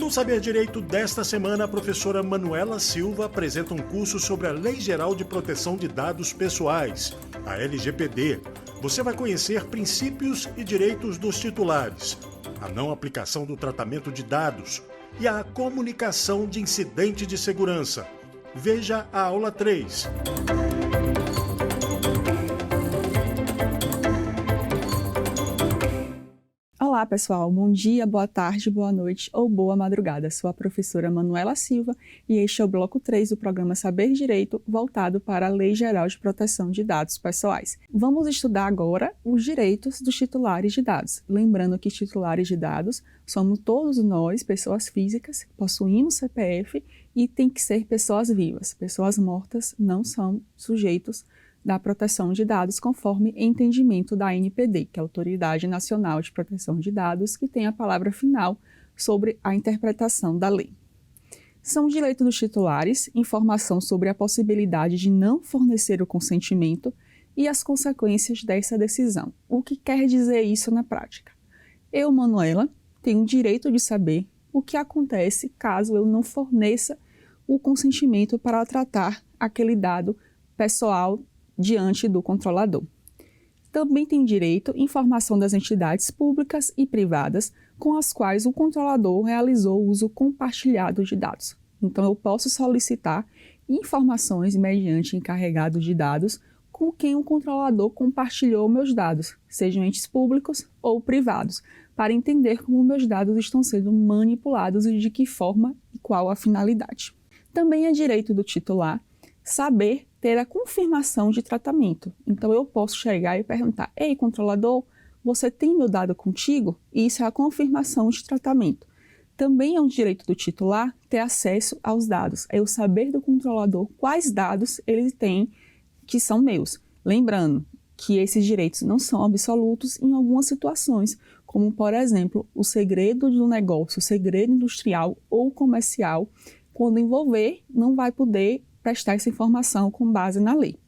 No Saber Direito desta semana, a professora Manuela Silva apresenta um curso sobre a Lei Geral de Proteção de Dados Pessoais, a LGPD. Você vai conhecer princípios e direitos dos titulares, a não aplicação do tratamento de dados e a comunicação de incidente de segurança. Veja a aula 3. Olá pessoal, bom dia, boa tarde, boa noite ou boa madrugada. Sou a professora Manuela Silva e este é o bloco 3 do programa Saber Direito, voltado para a Lei Geral de Proteção de Dados Pessoais. Vamos estudar agora os direitos dos titulares de dados. Lembrando que titulares de dados somos todos nós, pessoas físicas, possuímos CPF e tem que ser pessoas vivas. Pessoas mortas não são sujeitos da proteção de dados conforme entendimento da ANPD, que é a Autoridade Nacional de Proteção de Dados, que tem a palavra final sobre a interpretação da lei. São direitos dos titulares, informação sobre a possibilidade de não fornecer o consentimento e as consequências dessa decisão. O que quer dizer isso na prática? Eu, Manuela, tenho o direito de saber o que acontece caso eu não forneça o consentimento para tratar aquele dado pessoal diante do controlador. Também tem direito à informação das entidades públicas e privadas com as quais o controlador realizou o uso compartilhado de dados. Então, eu posso solicitar informações mediante encarregado de dados com quem o controlador compartilhou meus dados, sejam entes públicos ou privados, para entender como meus dados estão sendo manipulados e de que forma e qual a finalidade. Também é direito do titular saber ter a confirmação de tratamento. Então, eu posso chegar e perguntar: ei, controlador, você tem meu dado contigo? E isso é a confirmação de tratamento. Também é um direito do titular ter acesso aos dados. É eu saber do controlador quais dados ele tem que são meus. Lembrando que esses direitos não são absolutos em algumas situações, como, por exemplo, o segredo do negócio, o segredo industrial ou comercial, quando envolver, não vai poder prestar essa informação com base na lei.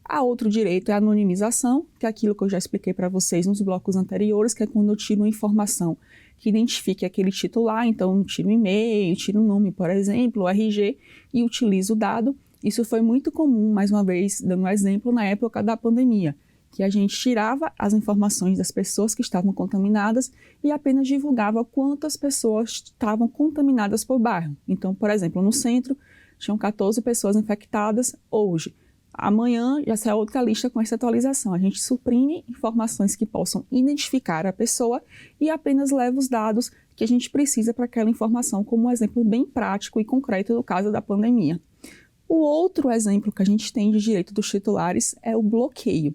A outro direito é a anonimização, que é aquilo que eu já expliquei para vocês nos blocos anteriores, que é quando eu tiro uma informação que identifique aquele titular, então eu tiro um e-mail, tiro um nome, por exemplo, o RG, e utilizo o dado. Isso foi muito comum, mais uma vez, dando um exemplo, na época da pandemia, que a gente tirava as informações das pessoas que estavam contaminadas e apenas divulgava quantas pessoas estavam contaminadas por bairro. Então, por exemplo, no centro, tinham 14 pessoas infectadas hoje. Amanhã já sai outra lista com essa atualização. A gente suprime informações que possam identificar a pessoa e apenas leva os dados que a gente precisa para aquela informação, como um exemplo bem prático e concreto do caso da pandemia. O outro exemplo que a gente tem de direito dos titulares é o bloqueio.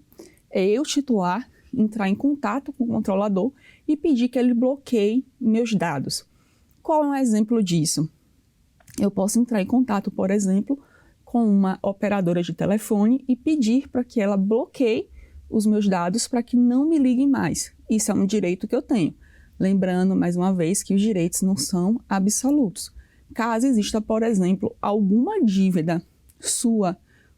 É eu, titular, entrar em contato com o controlador e pedir que ele bloqueie meus dados. Qual é um exemplo disso? Eu posso entrar em contato, por exemplo, com uma operadora de telefone e pedir para que ela bloqueie os meus dados para que não me liguem mais. Isso é um direito que eu tenho. Lembrando, mais uma vez, que os direitos não são absolutos. Caso exista, por exemplo, alguma dívida sua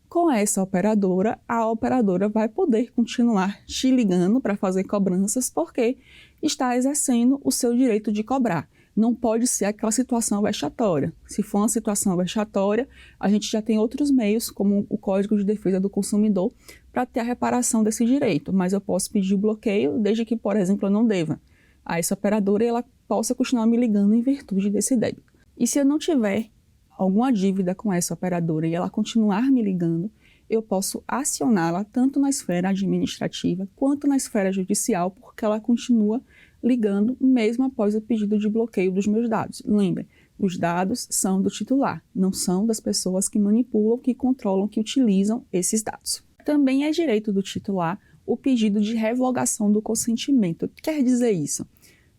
com essa operadora, a operadora vai poder continuar te ligando para fazer cobranças porque está exercendo o seu direito de cobrar. Não pode ser aquela situação vexatória. Se for uma situação vexatória, a gente já tem outros meios, como o Código de Defesa do Consumidor, para ter a reparação desse direito. Mas eu posso pedir o bloqueio, desde que, por exemplo, eu não deva a essa operadora e ela possa continuar me ligando em virtude desse débito. E se eu não tiver alguma dívida com essa operadora e ela continuar me ligando, eu posso acioná-la tanto na esfera administrativa quanto na esfera judicial, porque ela continua ligando mesmo após o pedido de bloqueio dos meus dados. Lembre, os dados são do titular, não são das pessoas que manipulam, que controlam, que utilizam esses dados. Também é direito do titular o pedido de revogação do consentimento. O que quer dizer isso?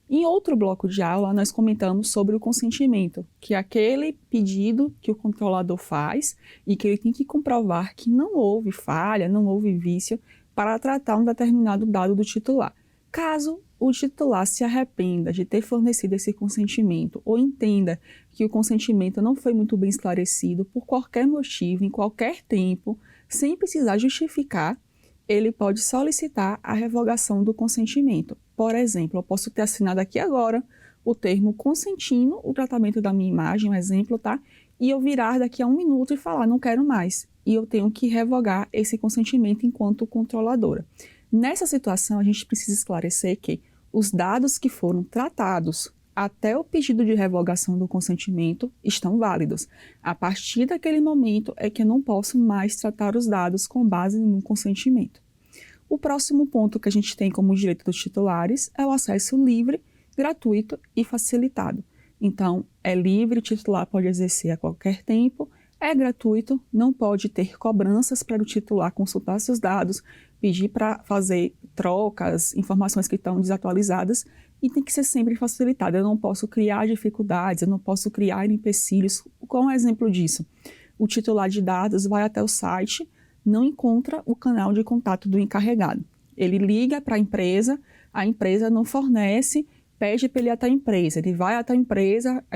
Em outro bloco de aula, nós comentamos sobre o consentimento, que é aquele pedido que o controlador faz e que ele tem que comprovar que não houve falha, não houve vício para tratar um determinado dado do titular. Caso o titular se arrependa de ter fornecido esse consentimento ou entenda que o consentimento não foi muito bem esclarecido por qualquer motivo, em qualquer tempo, sem precisar justificar, ele pode solicitar a revogação do consentimento. Por exemplo, eu posso ter assinado aqui agora o termo consentindo o tratamento da minha imagem, um exemplo, tá? E eu virar daqui a 1 minuto e falar, não quero mais. E eu tenho que revogar esse consentimento enquanto controladora. Nessa situação, a gente precisa esclarecer que os dados que foram tratados até o pedido de revogação do consentimento estão válidos. A partir daquele momento é que eu não posso mais tratar os dados com base no consentimento. O próximo ponto que a gente tem como direito dos titulares é o acesso livre, gratuito e facilitado. Então, é livre, o titular pode exercer a qualquer tempo, é gratuito, não pode ter cobranças para o titular consultar seus dados, pedir para fazer trocas, informações que estão desatualizadas, e tem que ser sempre facilitado. Eu não posso criar dificuldades, eu não posso criar empecilhos. Qual é um exemplo disso? O titular de dados vai até o site, não encontra o canal de contato do encarregado. Ele liga para a empresa não fornece, pede para ele ir até a empresa. Ele vai até a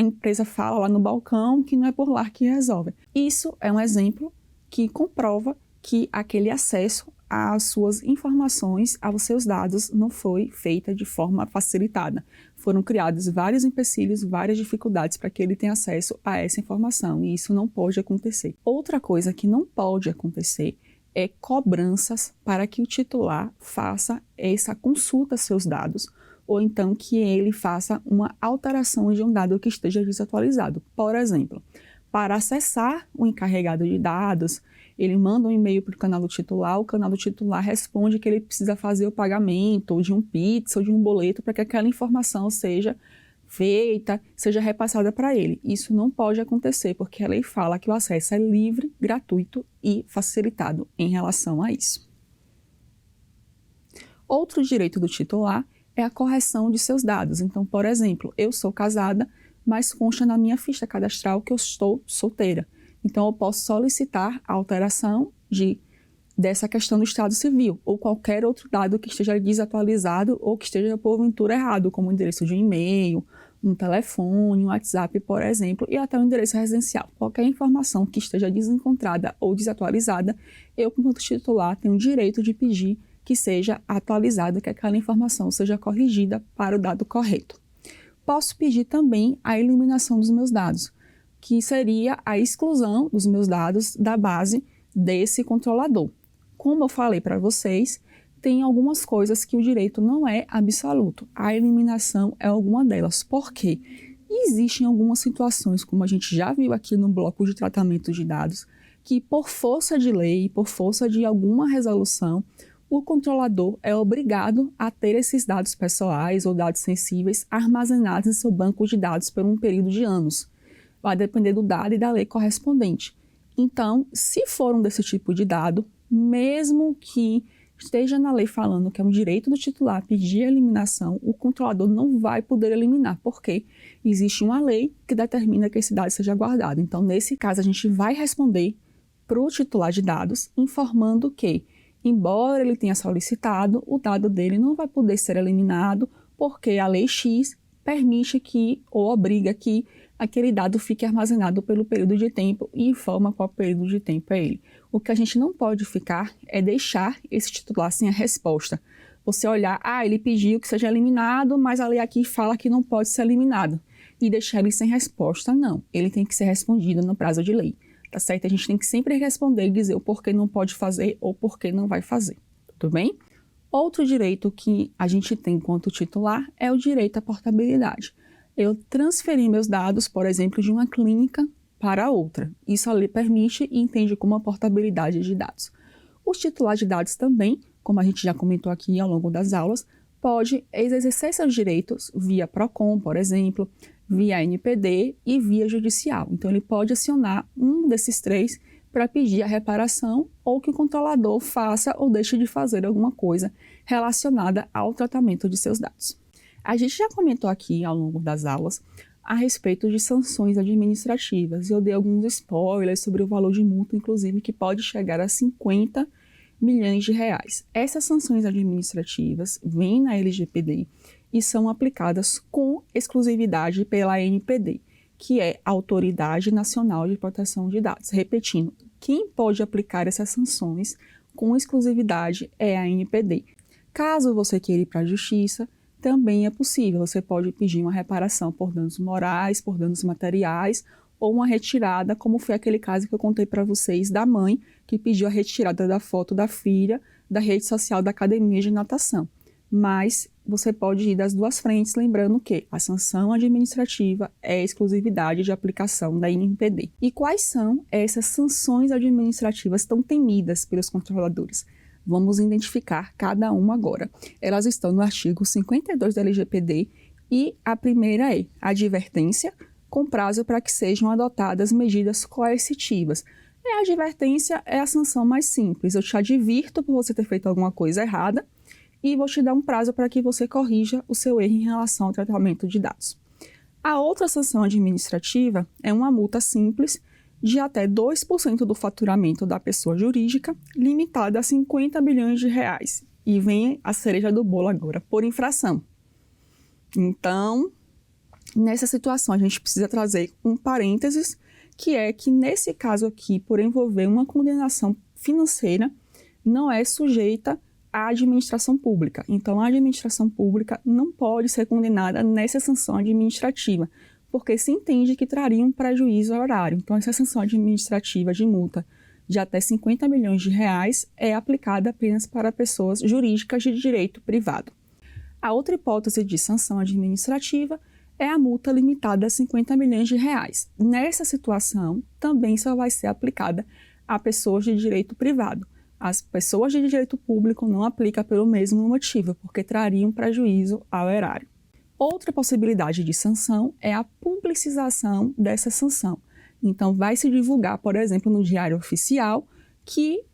empresa fala lá no balcão que não é por lá que resolve. Isso é um exemplo que comprova que aquele acesso às suas informações, aos seus dados, não foi feita de forma facilitada. Foram criados vários empecilhos, várias dificuldades para que ele tenha acesso a essa informação, e isso não pode acontecer. Outra coisa que não pode acontecer é cobranças para que o titular faça essa consulta aos seus dados, ou então que ele faça uma alteração de um dado que esteja desatualizado. Por exemplo, para acessar o encarregado de dados, ele manda um e-mail para o canal do titular, o canal do titular responde que ele precisa fazer o pagamento ou de um Pix ou de um boleto para que aquela informação seja feita, seja repassada para ele. Isso não pode acontecer, porque a lei fala que o acesso é livre, gratuito e facilitado em relação a isso. Outro direito do titular é a correção de seus dados. Então, por exemplo, eu sou casada, mas consta na minha ficha cadastral que eu estou solteira. Então, eu posso solicitar a alteração dessa questão do estado civil ou qualquer outro dado que esteja desatualizado ou que esteja porventura errado, como o endereço de um e-mail, um telefone, um WhatsApp, por exemplo, e até o endereço residencial. Qualquer informação que esteja desencontrada ou desatualizada, eu, como titular, tenho o direito de pedir que seja atualizada, que aquela informação seja corrigida para o dado correto. Posso pedir também a eliminação dos meus dados, que seria a exclusão dos meus dados da base desse controlador. Como eu falei para vocês, tem algumas coisas que o direito não é absoluto. A eliminação é alguma delas. Por quê? Existem algumas situações, como a gente já viu aqui no bloco de tratamento de dados, que por força de lei, por força de alguma resolução, o controlador é obrigado a ter esses dados pessoais ou dados sensíveis armazenados em seu banco de dados por um período de anos. Vai depender do dado e da lei correspondente. Então, se for um desse tipo de dado, mesmo que esteja na lei falando que é um direito do titular pedir a eliminação, o controlador não vai poder eliminar, porque existe uma lei que determina que esse dado seja guardado. Então, nesse caso, a gente vai responder para o titular de dados, informando que, embora ele tenha solicitado, o dado dele não vai poder ser eliminado, porque a lei X permite que, ou obriga que, aquele dado fique armazenado pelo período de tempo e informa qual período de tempo é ele. O que a gente não pode ficar é deixar esse titular sem a resposta. Você olhar, ele pediu que seja eliminado, mas a lei aqui fala que não pode ser eliminado. E deixar ele sem resposta, não. Ele tem que ser respondido no prazo de lei. Tá certo? A gente tem que sempre responder e dizer o porquê não pode fazer ou porquê não vai fazer. Tudo bem? Outro direito que a gente tem enquanto titular é o direito à portabilidade. Eu transferi meus dados, por exemplo, de uma clínica para outra. Isso a lei permite e entende como a portabilidade de dados. Os titulares de dados também, como a gente já comentou aqui ao longo das aulas, pode exercer seus direitos via PROCON, por exemplo, via NPD e via judicial. Então, ele pode acionar um desses três para pedir a reparação ou que o controlador faça ou deixe de fazer alguma coisa relacionada ao tratamento de seus dados. A gente já comentou aqui ao longo das aulas a respeito de sanções administrativas. Eu dei alguns spoilers sobre o valor de multa, inclusive, que pode chegar a 50 milhões de reais. Essas sanções administrativas vêm na LGPD e são aplicadas com exclusividade pela ANPD, que é a Autoridade Nacional de Proteção de Dados. Repetindo, quem pode aplicar essas sanções com exclusividade é a ANPD. Caso você queira ir para a Justiça, também é possível. Você pode pedir uma reparação por danos morais, por danos materiais, ou uma retirada, como foi aquele caso que eu contei para vocês da mãe que pediu a retirada da foto da filha da rede social da academia de natação. Mas você pode ir das duas frentes, lembrando que a sanção administrativa é exclusividade de aplicação da INPD. E quais são essas sanções administrativas tão temidas pelos controladores? Vamos identificar cada uma agora. Elas estão no artigo 52 da LGPD e a primeira é advertência, com prazo para que sejam adotadas medidas coercitivas. E a advertência é a sanção mais simples. Eu te advirto por você ter feito alguma coisa errada e vou te dar um prazo para que você corrija o seu erro em relação ao tratamento de dados. A outra sanção administrativa é uma multa simples de até 2% do faturamento da pessoa jurídica, limitada a 50 bilhões de reais. E vem a cereja do bolo agora, por infração. Então, nessa situação, a gente precisa trazer um parênteses, que é que nesse caso aqui, por envolver uma condenação financeira, não é sujeita à administração pública. Então, a administração pública não pode ser condenada nessa sanção administrativa, porque se entende que traria um prejuízo ao erário. Então, essa sanção administrativa de multa de até 50 milhões de reais é aplicada apenas para pessoas jurídicas de direito privado. A outra hipótese de sanção administrativa é a multa limitada a 50 milhões de reais. Nessa situação, também só vai ser aplicada a pessoas de direito privado. As pessoas de direito público não aplicam pelo mesmo motivo, porque trariam prejuízo ao erário. Outra possibilidade de sanção é a publicização dessa sanção. Então, vai se divulgar, por exemplo, no Diário Oficial, que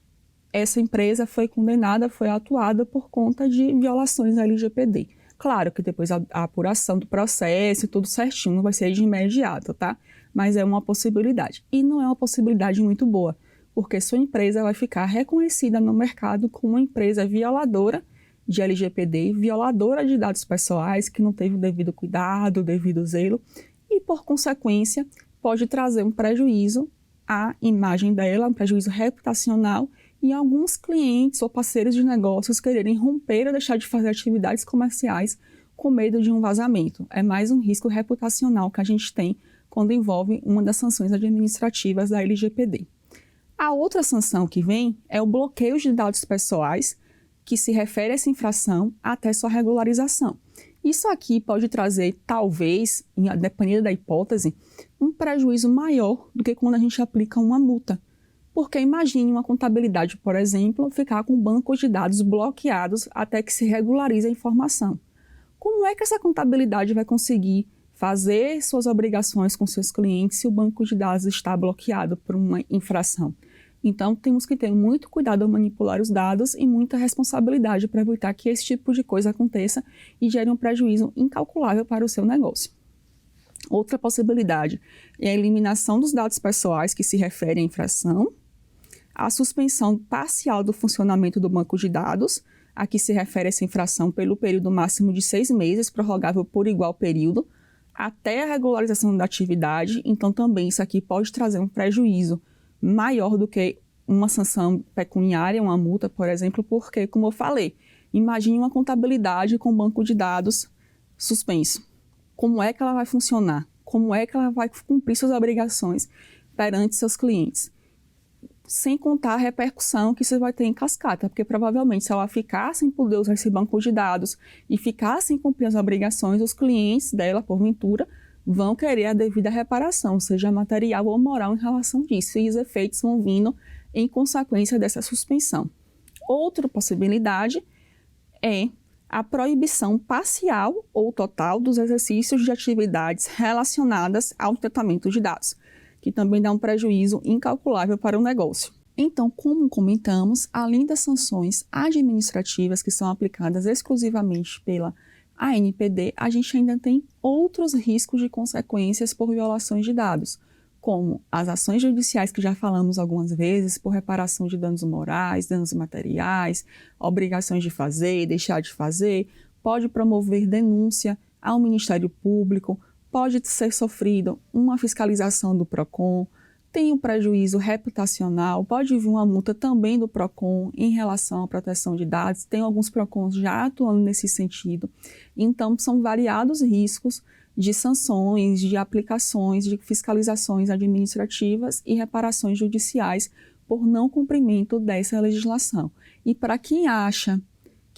essa empresa foi condenada, foi atuada por conta de violações à LGPD. Claro que depois a apuração do processo e tudo certinho não vai ser de imediato, tá? Mas é uma possibilidade. E não é uma possibilidade muito boa, porque sua empresa vai ficar reconhecida no mercado como uma empresa violadora de LGPD, violadora de dados pessoais, que não teve o devido cuidado, o devido zelo, e, por consequência, pode trazer um prejuízo à imagem dela, um prejuízo reputacional, e alguns clientes ou parceiros de negócios quererem romper ou deixar de fazer atividades comerciais com medo de um vazamento. É mais um risco reputacional que a gente tem quando envolve uma das sanções administrativas da LGPD. A outra sanção que vem é o bloqueio de dados pessoais, que se refere a essa infração até sua regularização. Isso aqui pode trazer, talvez, dependendo da hipótese, um prejuízo maior do que quando a gente aplica uma multa. Porque imagine uma contabilidade, por exemplo, ficar com bancos de dados bloqueados até que se regularize a informação. Como é que essa contabilidade vai conseguir fazer suas obrigações com seus clientes se o banco de dados está bloqueado por uma infração? Então, temos que ter muito cuidado ao manipular os dados e muita responsabilidade para evitar que esse tipo de coisa aconteça e gere um prejuízo incalculável para o seu negócio. Outra possibilidade é a eliminação dos dados pessoais que se referem à infração, a suspensão parcial do funcionamento do banco de dados, a que se refere essa infração pelo período máximo de 6 meses, prorrogável por igual período, até a regularização da atividade. Então, também isso aqui pode trazer um prejuízo maior do que uma sanção pecuniária, uma multa, por exemplo, porque, como eu falei, imagine uma contabilidade com banco de dados suspenso. Como é que ela vai funcionar? Como é que ela vai cumprir suas obrigações perante seus clientes? Sem contar a repercussão que você vai ter em cascata, porque provavelmente se ela ficar sem poder usar esse banco de dados e ficar sem cumprir as obrigações, os clientes dela, porventura, vão querer a devida reparação, seja material ou moral em relação disso, e os efeitos vão vindo em consequência dessa suspensão. Outra possibilidade é a proibição parcial ou total dos exercícios de atividades relacionadas ao tratamento de dados, que também dá um prejuízo incalculável para o negócio. Então, como comentamos, além das sanções administrativas que são aplicadas exclusivamente pela ANPD, a gente ainda tem outros riscos de consequências por violações de dados, como as ações judiciais que já falamos algumas vezes, por reparação de danos morais, danos materiais, obrigações de fazer e deixar de fazer, pode promover denúncia ao Ministério Público, pode ser sofrido uma fiscalização do PROCON, tem um prejuízo reputacional, pode vir uma multa também do PROCON em relação à proteção de dados, tem alguns PROCONs já atuando nesse sentido. Então, são variados riscos de sanções, de aplicações, de fiscalizações administrativas e reparações judiciais por não cumprimento dessa legislação. E para quem acha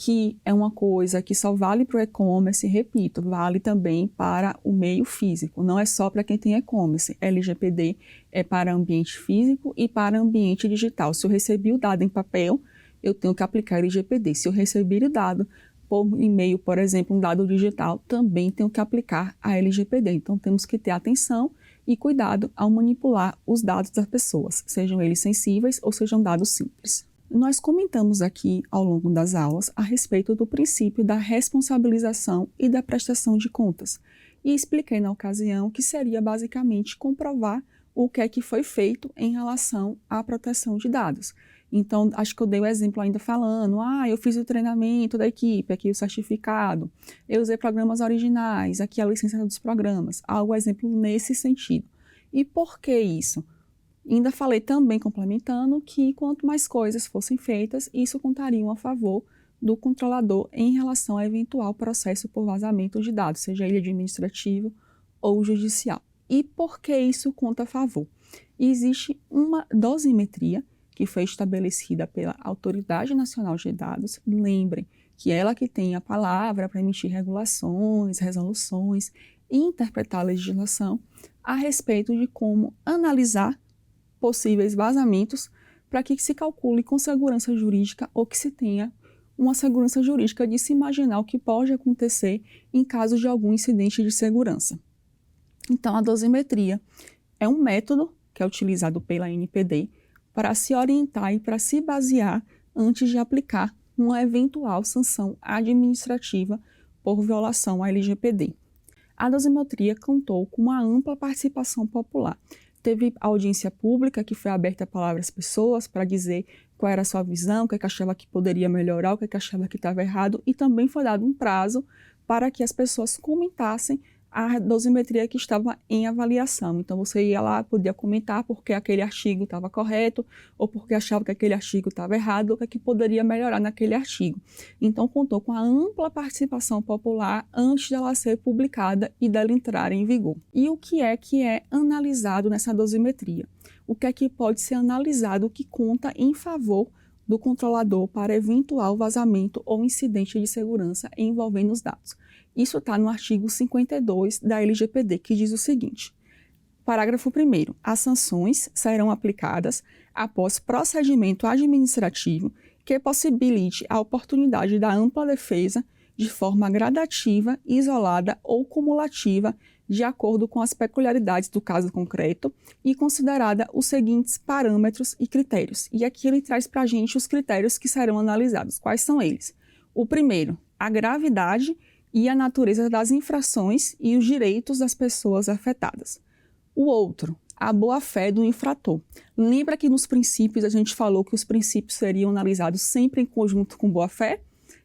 que é uma coisa que só vale para o e-commerce, repito, vale também para o meio físico, não é só para quem tem e-commerce. LGPD é para ambiente físico e para ambiente digital. Se eu recebi o dado em papel, eu tenho que aplicar LGPD. Se eu receber o dado por e-mail, por exemplo, um dado digital, também tenho que aplicar a LGPD. Então, temos que ter atenção e cuidado ao manipular os dados das pessoas, sejam eles sensíveis ou sejam dados simples. Nós comentamos aqui, ao longo das aulas, a respeito do princípio da responsabilização e da prestação de contas. E expliquei na ocasião que seria basicamente comprovar o que é que foi feito em relação à proteção de dados. Então, acho que eu dei o exemplo ainda falando, eu fiz o treinamento da equipe, aqui o certificado, eu usei programas originais, aqui a licença dos programas, algo exemplo nesse sentido. E por que isso? Ainda falei também, complementando, que quanto mais coisas fossem feitas, isso contaria a favor do controlador em relação a eventual processo por vazamento de dados, seja ele administrativo ou judicial. E por que isso conta a favor? Existe uma dosimetria que foi estabelecida pela Autoridade Nacional de Dados. Lembrem que ela que tem a palavra para emitir regulações, resoluções e interpretar a legislação a respeito de como analisar possíveis vazamentos para que se calcule com segurança jurídica ou que se tenha uma segurança jurídica de se imaginar o que pode acontecer em caso de algum incidente de segurança. Então, a dosimetria é um método que é utilizado pela NPD para se orientar e para se basear antes de aplicar uma eventual sanção administrativa por violação à LGPD. A dosimetria contou com uma ampla participação popular. Teve audiência pública que foi aberta a palavra às pessoas para dizer qual era a sua visão, o que achava que poderia melhorar, o que achava que estava errado, e também foi dado um prazo para que as pessoas comentassem a dosimetria que estava em avaliação. Então, você ia lá, podia comentar porque aquele artigo estava correto ou porque achava que aquele artigo estava errado ou o que poderia melhorar naquele artigo. Então, contou com a ampla participação popular antes dela ser publicada e dela entrar em vigor. E o que é analisado nessa dosimetria? O que é que pode ser analisado que conta em favor do controlador para eventual vazamento ou incidente de segurança envolvendo os dados? Isso está no artigo 52 da LGPD, que diz o seguinte: parágrafo 1º. As sanções serão aplicadas após procedimento administrativo que possibilite a oportunidade da ampla defesa de forma gradativa, isolada ou cumulativa, de acordo com as peculiaridades do caso concreto e considerada os seguintes parâmetros e critérios. E aqui ele traz para a gente os critérios que serão analisados. Quais são eles? O primeiro, a gravidade e a natureza das infrações e os direitos das pessoas afetadas. O outro, a boa-fé do infrator. Lembra que nos princípios a gente falou que os princípios seriam analisados sempre em conjunto com boa-fé?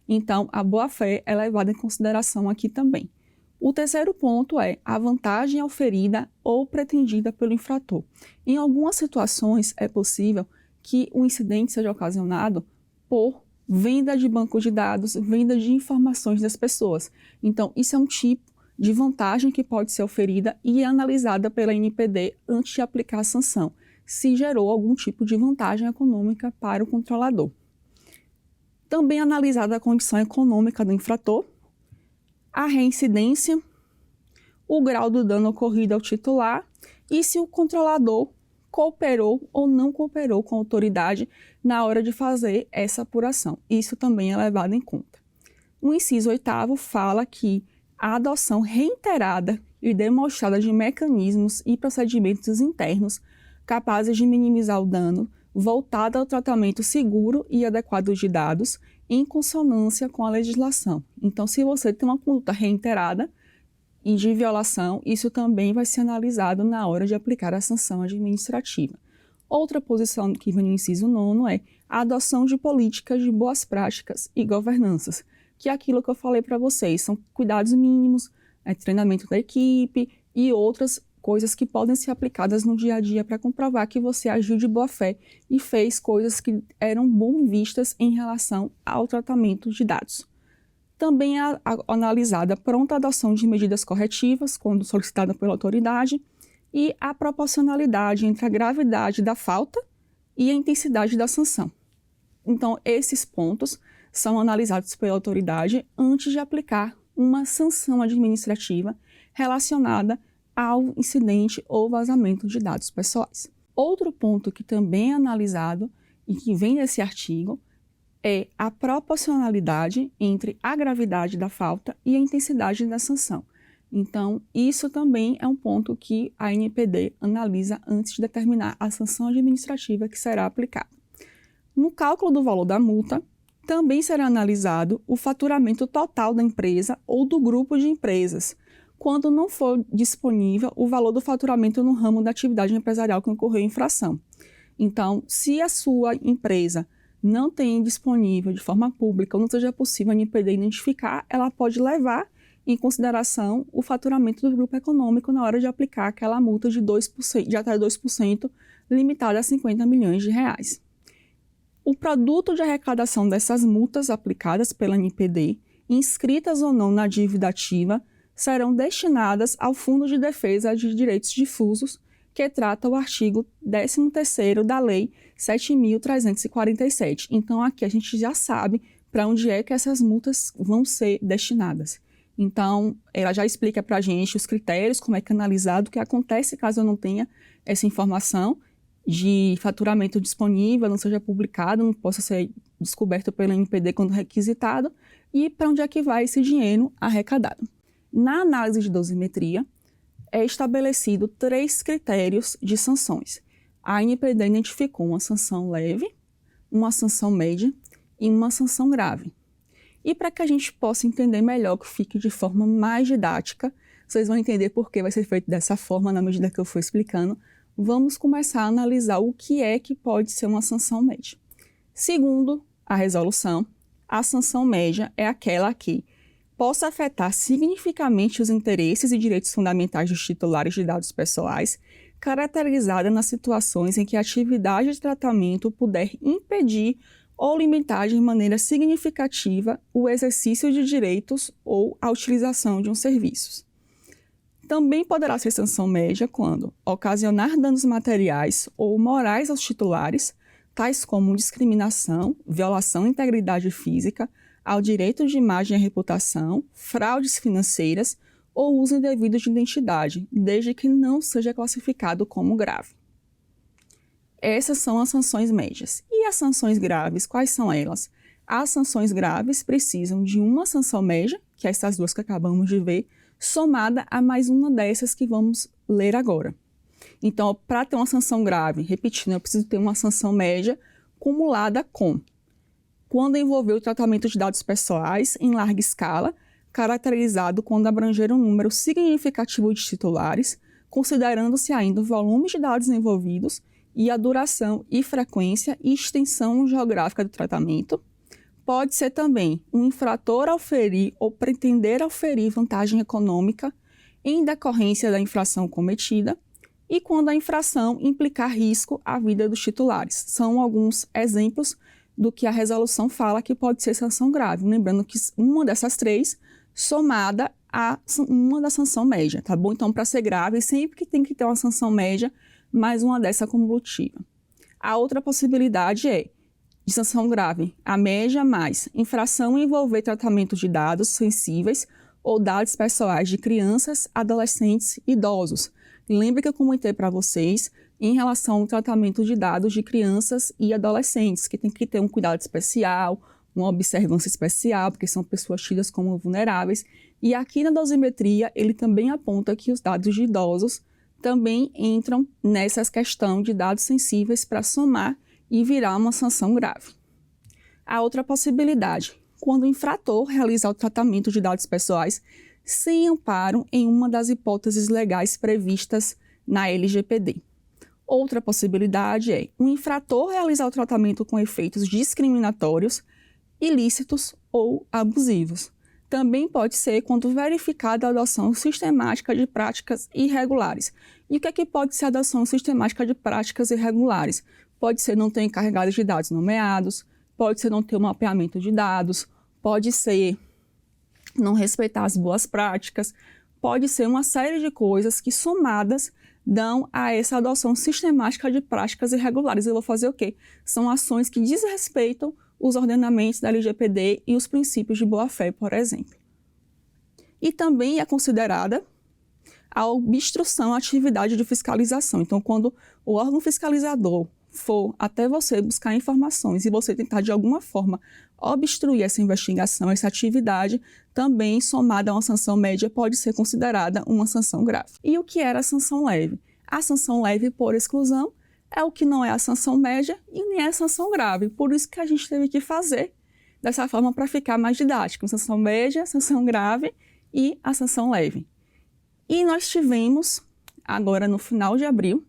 Então, a boa-fé é levada em consideração aqui também. O terceiro ponto é a vantagem oferida ou pretendida pelo infrator. Em algumas situações é possível que o incidente seja ocasionado por venda de banco de dados, venda de informações das pessoas. Então, isso é um tipo de vantagem que pode ser oferida e é analisada pela NPD antes de aplicar a sanção, se gerou algum tipo de vantagem econômica para o controlador. Também analisada a condição econômica do infrator, a reincidência, o grau do dano ocorrido ao titular e se o controlador cooperou ou não cooperou com a autoridade na hora de fazer essa apuração. Isso também é levado em conta. O inciso 8º fala que a adoção reiterada e demonstrada de mecanismos e procedimentos internos capazes de minimizar o dano, voltada ao tratamento seguro e adequado de dados, em consonância com a legislação. Então, se você tem uma conduta reiterada e de violação, isso também vai ser analisado na hora de aplicar a sanção administrativa. Outra posição que vem no inciso 9º é a adoção de políticas de boas práticas e governanças, que é aquilo que eu falei para vocês, são cuidados mínimos, treinamento da equipe e outras coisas que podem ser aplicadas no dia a dia para comprovar que você agiu de boa fé e fez coisas que eram bem vistas em relação ao tratamento de dados. Também é analisada a pronta adoção de medidas corretivas, quando solicitada pela autoridade, e a proporcionalidade entre a gravidade da falta e a intensidade da sanção. Então, esses pontos são analisados pela autoridade antes de aplicar uma sanção administrativa relacionada ao incidente ou vazamento de dados pessoais. Outro ponto que também é analisado e que vem nesse artigo é a proporcionalidade entre a gravidade da falta e a intensidade da sanção. Então, isso também é um ponto que a ANPD analisa antes de determinar a sanção administrativa que será aplicada. No cálculo do valor da multa, também será analisado o faturamento total da empresa ou do grupo de empresas, quando não for disponível o valor do faturamento no ramo da atividade empresarial que ocorreu em infração. Então, se a sua empresa não tem disponível de forma pública ou não seja possível a ANPD identificar, ela pode levar em consideração o faturamento do grupo econômico na hora de aplicar aquela multa de 2%, de até 2%, limitada a 50 milhões de reais. O produto de arrecadação dessas multas aplicadas pela ANPD, inscritas ou não na dívida ativa, serão destinadas ao Fundo de Defesa de Direitos Difusos, que trata o artigo 13º da Lei 7.347. Então, aqui a gente já sabe para onde é que essas multas vão ser destinadas. Então, ela já explica para a gente os critérios, como é que é analisado, o que acontece caso eu não tenha essa informação de faturamento disponível, não seja publicado, não possa ser descoberto pela ANPD quando requisitado, e para onde é que vai esse dinheiro arrecadado. Na análise de dosimetria, é estabelecido 3 critérios de sanções. A ANPD identificou uma sanção leve, uma sanção média e uma sanção grave. E para que a gente possa entender melhor, que fique de forma mais didática, vocês vão entender por que vai ser feito dessa forma na medida que eu for explicando, vamos começar a analisar o que é que pode ser uma sanção média. Segundo a resolução, a sanção média é aquela que possa afetar significativamente os interesses e direitos fundamentais dos titulares de dados pessoais, caracterizada nas situações em que a atividade de tratamento puder impedir ou limitar de maneira significativa o exercício de direitos ou a utilização de um serviço. Também poderá ser sanção média quando ocasionar danos materiais ou morais aos titulares, tais como discriminação, violação à integridade física, ao direito de imagem e reputação, fraudes financeiras ou uso indevido de identidade, desde que não seja classificado como grave. Essas são as sanções médias. E as sanções graves, quais são elas? As sanções graves precisam de uma sanção média, que é essas duas que acabamos de ver, somada a mais uma dessas que vamos ler agora. Então, para ter uma sanção grave, repetindo, eu preciso ter uma sanção média cumulada com quando envolver o tratamento de dados pessoais em larga escala, caracterizado quando abranger um número significativo de titulares, considerando-se ainda o volume de dados envolvidos e a duração e frequência e extensão geográfica do tratamento. Pode ser também um infrator auferir ou pretender auferir vantagem econômica em decorrência da infração cometida e quando a infração implicar risco à vida dos titulares. São alguns exemplos do que a resolução fala que pode ser sanção grave. Lembrando que uma dessas 3 somada a uma da sanção média, tá bom? Então, para ser grave, sempre que tem que ter uma sanção média, mais uma dessa cumulativa. A outra possibilidade é de sanção grave, a média mais infração envolver tratamento de dados sensíveis ou dados pessoais de crianças, adolescentes e idosos. Lembre que eu comentei para vocês em relação ao tratamento de dados de crianças e adolescentes, que tem que ter um cuidado especial, uma observância especial, porque são pessoas tidas como vulneráveis. E aqui na dosimetria, ele também aponta que os dados de idosos também entram nessa questão de dados sensíveis para somar e virar uma sanção grave. A outra possibilidade, quando o infrator realizar o tratamento de dados pessoais sem amparo em uma das hipóteses legais previstas na LGPD. Outra possibilidade é o infrator realizar o tratamento com efeitos discriminatórios, ilícitos ou abusivos. Também pode ser quando verificada a adoção sistemática de práticas irregulares. E o que é que pode ser a adoção sistemática de práticas irregulares? Pode ser não ter encarregados de dados nomeados, pode ser não ter um mapeamento de dados, pode ser não respeitar as boas práticas, pode ser uma série de coisas que somadas dão a essa adoção sistemática de práticas irregulares. Eu vou fazer o quê? São ações que desrespeitam os ordenamentos da LGPD e os princípios de boa-fé, por exemplo. E também é considerada a obstrução à atividade de fiscalização. Então, quando o órgão fiscalizador for até você buscar informações e você tentar, de alguma forma, obstruir essa investigação, essa atividade, também somada a uma sanção média, pode ser considerada uma sanção grave. E o que era a sanção leve? A sanção leve, por exclusão, é o que não é a sanção média e nem é a sanção grave. Por isso que a gente teve que fazer dessa forma para ficar mais didático. Sanção média, sanção grave e a sanção leve. E nós tivemos, agora no final de abril,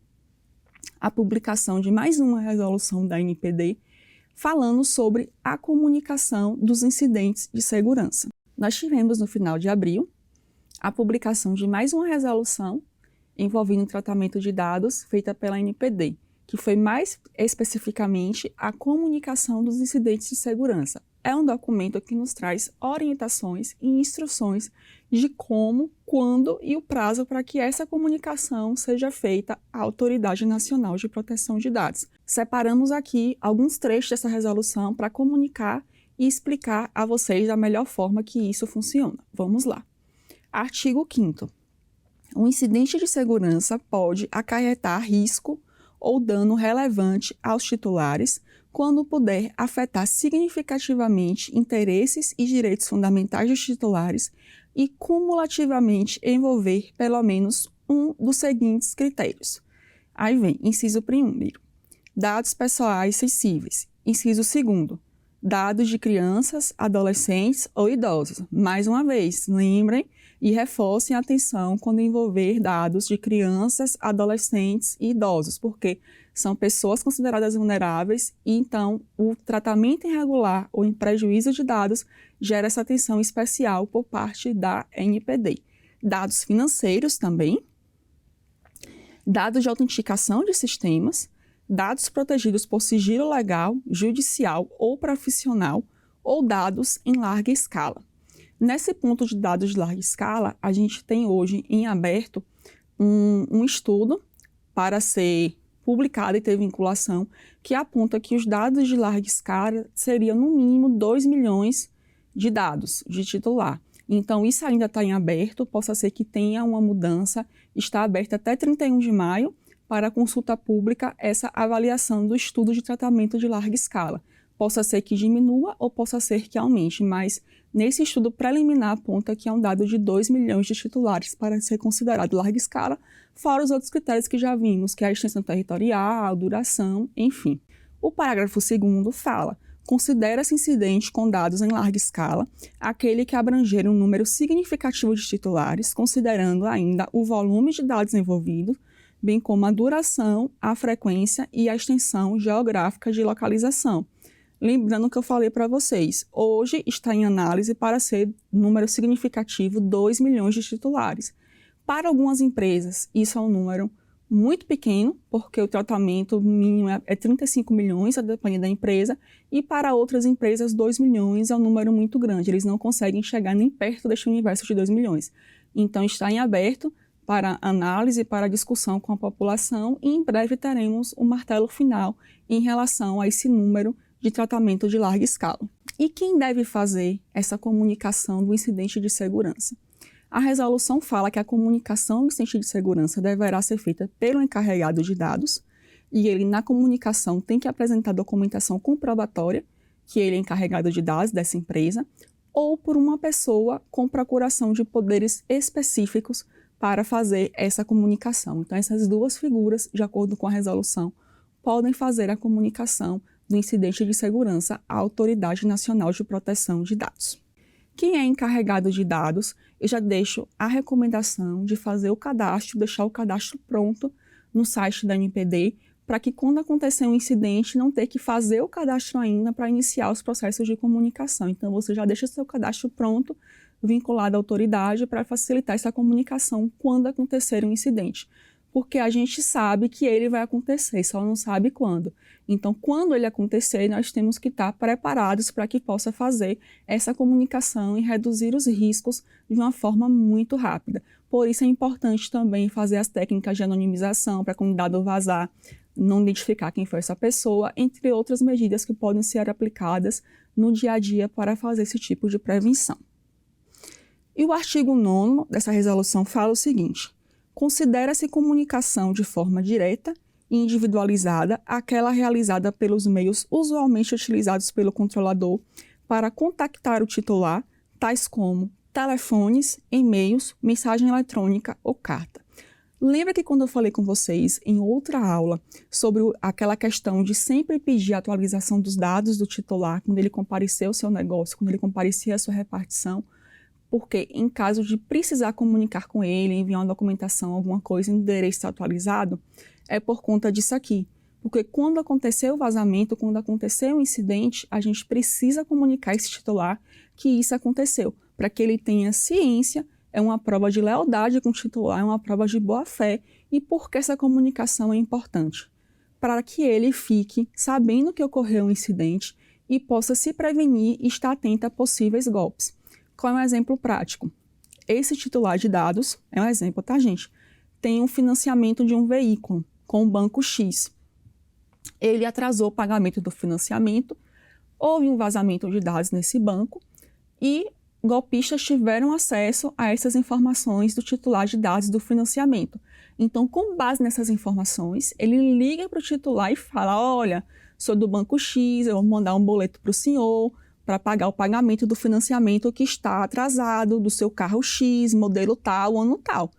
a publicação de mais uma resolução da NPD falando sobre a comunicação dos incidentes de segurança. Nós tivemos no final de abril a publicação de mais uma resolução envolvendo o tratamento de dados feita pela NPD, que foi mais especificamente a comunicação dos incidentes de segurança. É um documento que nos traz orientações e instruções de como, quando e o prazo para que essa comunicação seja feita à Autoridade Nacional de Proteção de Dados. Separamos aqui alguns trechos dessa resolução para comunicar e explicar a vocês da melhor forma que isso funciona. Vamos lá. Artigo 5º. Um incidente de segurança pode acarretar risco ou dano relevante aos titulares quando puder afetar significativamente interesses e direitos fundamentais dos titulares e cumulativamente envolver pelo menos um dos seguintes critérios. Aí vem, inciso 1º, dados pessoais sensíveis. Inciso 2º, dados de crianças, adolescentes ou idosos. Mais uma vez, lembrem e reforcem a atenção quando envolver dados de crianças, adolescentes e idosos, porque são pessoas consideradas vulneráveis e, então, o tratamento irregular ou em prejuízo de dados gera essa atenção especial por parte da NPD. Dados financeiros também, dados de autenticação de sistemas, dados protegidos por sigilo legal, judicial ou profissional, ou dados em larga escala. Nesse ponto de dados de larga escala, a gente tem hoje em aberto um estudo para ser publicado e ter vinculação, que aponta que os dados de larga escala seriam no mínimo 2 milhões de dados de titular. Então, isso ainda está em aberto, possa ser que tenha uma mudança, está aberto até 31 de maio para consulta pública essa avaliação do estudo de tratamento de larga escala. Possa ser que diminua ou possa ser que aumente, mas nesse estudo preliminar aponta que é um dado de 2 milhões de titulares para ser considerado larga escala, fora os outros critérios que já vimos, que é a extensão territorial, duração, enfim. O parágrafo 2º fala: considera-se incidente com dados em larga escala aquele que abranger um número significativo de titulares, considerando ainda o volume de dados envolvidos, bem como a duração, a frequência e a extensão geográfica de localização. Lembrando que eu falei para vocês, hoje está em análise para ser número significativo 2 milhões de titulares. Para algumas empresas, isso é um número muito pequeno, porque o tratamento mínimo é 35 milhões, a depender da empresa, e para outras empresas, 2 milhões é um número muito grande. Eles não conseguem chegar nem perto deste universo de 2 milhões. Então, está em aberto para análise, para discussão com a população, e em breve teremos o martelo final em relação a esse número de tratamento de larga escala. E quem deve fazer essa comunicação do incidente de segurança? A resolução fala que a comunicação do incidente de segurança deverá ser feita pelo encarregado de dados, e ele, na comunicação, tem que apresentar documentação comprobatória que ele é encarregado de dados dessa empresa, ou por uma pessoa com procuração de poderes específicos para fazer essa comunicação. Então, essas duas figuras, de acordo com a resolução, podem fazer a comunicação do incidente de segurança à Autoridade Nacional de Proteção de Dados. Quem é encarregado de dados, eu já deixo a recomendação de fazer o cadastro, deixar o cadastro pronto no site da NPD, para que quando acontecer um incidente, não ter que fazer o cadastro ainda para iniciar os processos de comunicação. Então, você já deixa seu cadastro pronto vinculado à autoridade para facilitar essa comunicação quando acontecer um incidente. Porque a gente sabe que ele vai acontecer, só não sabe quando. Então, quando ele acontecer, nós temos que estar preparados para que possa fazer essa comunicação e reduzir os riscos de uma forma muito rápida. Por isso é importante também fazer as técnicas de anonimização para quando o dado vazar, não identificar quem foi essa pessoa, entre outras medidas que podem ser aplicadas no dia a dia para fazer esse tipo de prevenção. E o artigo 9º dessa resolução fala o seguinte: considera-se comunicação de forma direta e individualizada aquela realizada pelos meios usualmente utilizados pelo controlador para contactar o titular, tais como telefones, e-mails, mensagem eletrônica ou carta. Lembra que quando eu falei com vocês em outra aula sobre aquela questão de sempre pedir a atualização dos dados do titular quando ele comparecer ao seu negócio, quando ele comparecer à sua repartição? Porque em caso de precisar comunicar com ele, enviar uma documentação, alguma coisa, o endereço está atualizado, é por conta disso aqui. Porque quando acontecer o vazamento, quando acontecer um incidente, a gente precisa comunicar esse titular que isso aconteceu, para que ele tenha ciência. É uma prova de lealdade com o titular, é uma prova de boa-fé. E por que essa comunicação é importante? Para que ele fique sabendo que ocorreu um incidente e possa se prevenir e estar atento a possíveis golpes. Qual é um exemplo prático? Esse titular de dados, é um exemplo, tá, gente? Tem um financiamento de um veículo com o banco X. Ele atrasou o pagamento do financiamento, houve um vazamento de dados nesse banco e golpistas tiveram acesso a essas informações do titular de dados do financiamento. Então, com base nessas informações, ele liga para o titular e fala: olha, sou do banco X, eu vou mandar um boleto para o senhor para pagar o pagamento do financiamento que está atrasado do seu carro X, modelo tal, ano tal.